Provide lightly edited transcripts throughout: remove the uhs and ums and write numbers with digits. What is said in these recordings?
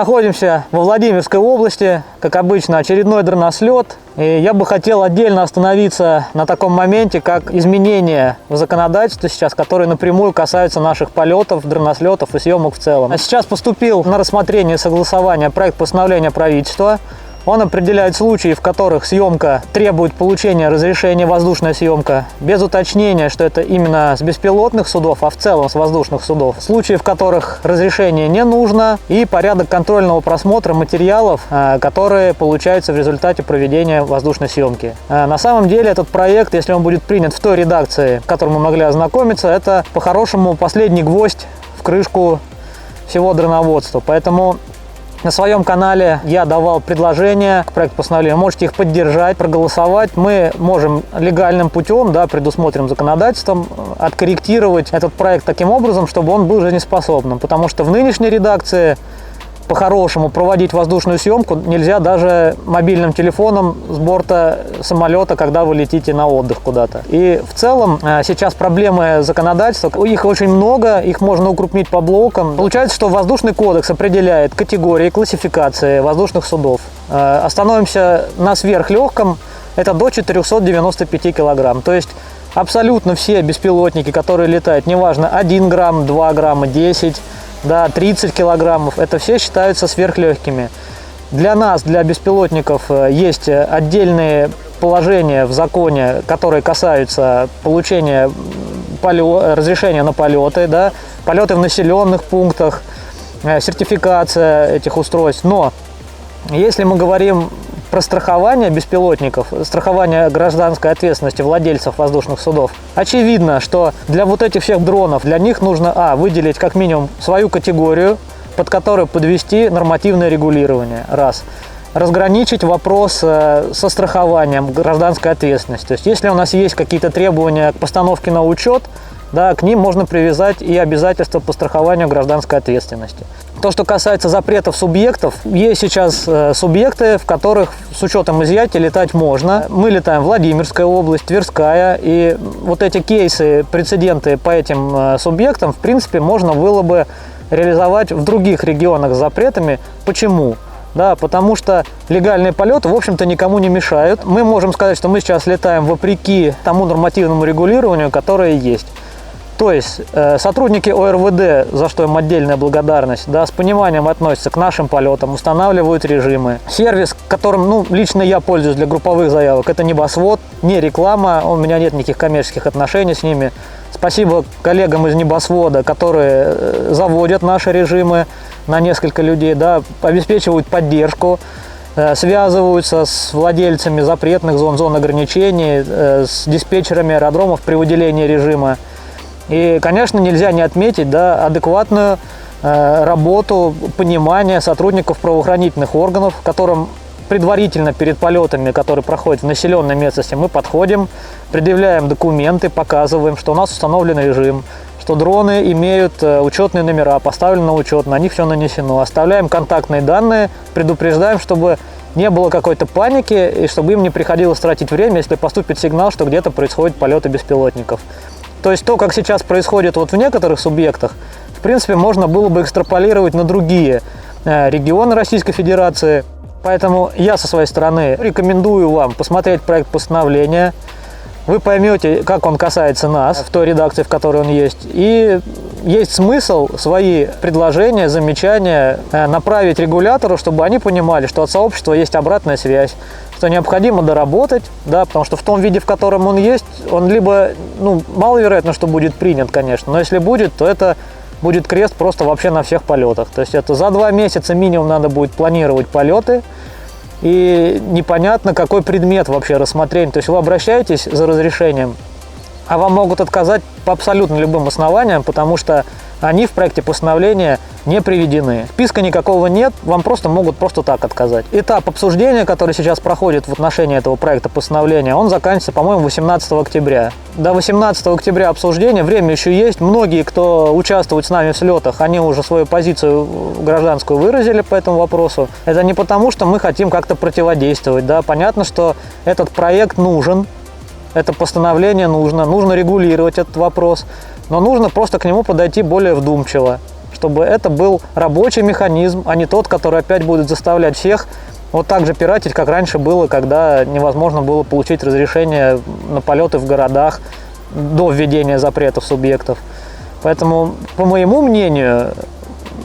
находимся во Владимирской области, как обычно, очередной дронослет. И я бы хотел отдельно остановиться на таком моменте, как изменения в законодательстве сейчас, которые напрямую касаются наших полетов, дронослетов и съемок в целом. А сейчас поступил на рассмотрение и согласование проект постановления правительства. Он определяет случаи, в которых съемка требует получения разрешения, воздушная съемка, без уточнения, что это именно с беспилотных судов, а в целом с воздушных судов. Случаи, в которых разрешение не нужно, и порядок контрольного просмотра материалов, которые получаются в результате проведения воздушной съемки. На самом деле этот проект, если он будет принят в той редакции, в которой мы могли ознакомиться, это по-хорошему последний гвоздь в крышку всего дроноводства. Поэтому на своем канале я давал предложения к проекту постановления, можете их поддержать, проголосовать. Мы можем легальным путем, предусмотренным законодательством, откорректировать этот проект таким образом, чтобы он был жизнеспособным. Потому что в нынешней редакции по-хорошему проводить воздушную съемку нельзя даже мобильным телефоном с борта самолета, когда вы летите на отдых куда-то. И в целом сейчас проблемы законодательства, их очень много, их можно укрупнить по блокам. Получается, что воздушный кодекс определяет категории, классификации воздушных судов. Остановимся на сверхлегком, это до 495 килограмм. То есть абсолютно все беспилотники, которые летают, неважно 1 грамм, 2 грамма, 10, 30 килограммов, это все считаются сверхлегкими. Для нас, для беспилотников, есть отдельные положения в законе, которые касаются получения разрешения на полеты, полеты в населенных пунктах, сертификация этих устройств. Но если мы говорим про страхование беспилотников, страхование гражданской ответственности владельцев воздушных судов, очевидно, что для вот этих всех дронов, для них нужно выделить как минимум свою категорию, под которую подвести нормативное регулирование, раз. Разграничить вопрос со страхованием гражданской ответственности. То есть если у нас есть какие-то требования к постановке на учет, к ним можно привязать и обязательства по страхованию гражданской ответственности. То, что касается запретов субъектов, есть сейчас субъекты, в которых с учетом изъятия летать можно. Мы летаем в Владимирская область, Тверская, и вот эти кейсы, прецеденты по этим субъектам, в принципе, можно было бы реализовать в других регионах с запретами. Почему? Потому что легальные полеты, в общем-то, никому не мешают. Мы можем сказать, что мы сейчас летаем вопреки тому нормативному регулированию, которое есть. То есть сотрудники ОРВД, за что им отдельная благодарность, с пониманием относятся к нашим полетам, устанавливают режимы. Сервис, которым лично я пользуюсь для групповых заявок, это Небосвод, не реклама, у меня нет никаких коммерческих отношений с ними. Спасибо коллегам из Небосвода, которые заводят наши режимы на несколько людей, обеспечивают поддержку, связываются с владельцами запретных зон, зон ограничений, с диспетчерами аэродромов при выделении режима. И, конечно, нельзя не отметить адекватную работу, понимание сотрудников правоохранительных органов, которым предварительно перед полетами, которые проходят в населенной местности, мы подходим, предъявляем документы, показываем, что у нас установлен режим, что дроны имеют учетные номера, поставлены на учет, на них все нанесено. Оставляем контактные данные, предупреждаем, чтобы не было какой-то паники и чтобы им не приходилось тратить время, если поступит сигнал, что где-то происходят полеты беспилотников. То есть то, как сейчас происходит в некоторых субъектах, в принципе, можно было бы экстраполировать на другие регионы Российской Федерации. Поэтому я со своей стороны рекомендую вам посмотреть проект постановления. Вы поймете, как он касается нас в той редакции, в которой он есть. И есть смысл свои предложения, замечания направить регулятору, чтобы они понимали, что от сообщества есть обратная связь, что необходимо доработать, потому что в том виде, в котором он есть, он либо, маловероятно, что будет принят, конечно, но если будет, то это будет крест просто вообще на всех полетах. То есть это за 2 месяца минимум надо будет планировать полеты, и непонятно, какой предмет вообще рассмотрения. То есть вы обращаетесь за разрешением, а вам могут отказать по абсолютно любым основаниям, потому что они в проекте постановления не приведены. Списка никакого нет, вам просто могут так отказать. Этап обсуждения, который сейчас проходит в отношении этого проекта постановления, он заканчивается, по-моему, 18 октября. До 18 октября обсуждения, время еще есть. Многие, кто участвует с нами в слетах, они уже свою позицию гражданскую выразили по этому вопросу. Это не потому, что мы хотим как-то противодействовать. Понятно, что этот проект нужен, это постановление нужно регулировать этот вопрос, но нужно просто к нему подойти более вдумчиво. чтобы это был рабочий механизм, а не тот, который опять будет заставлять всех вот так же пиратить, как раньше было, когда невозможно было получить разрешение на полеты в городах до введения запретов субъектов. Поэтому, по моему мнению,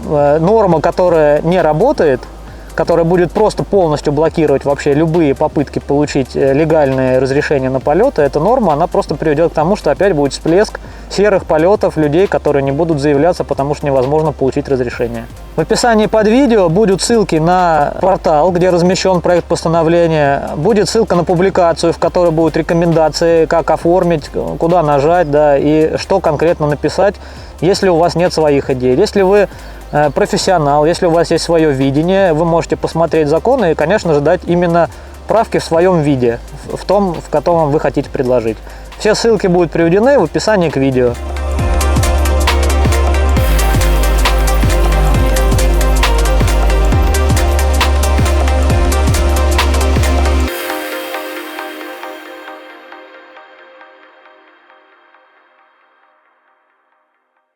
норма, которая не работает, которая будет просто полностью блокировать вообще любые попытки получить легальные разрешения на полеты, эта норма, она просто приведет к тому, что опять будет всплеск серых полетов людей, которые не будут заявляться, потому что невозможно получить разрешение. В описании под видео будут ссылки на портал, где размещен проект постановления, будет ссылка на публикацию, в которой будут рекомендации, как оформить, куда нажать, да, и что конкретно написать, если у вас нет своих идей. Если вы профессионал, если у вас есть свое видение, вы можете посмотреть законы и, конечно же, дать именно правки в своем виде, в том, в котором вы хотите предложить. Все ссылки будут приведены в описании к видео.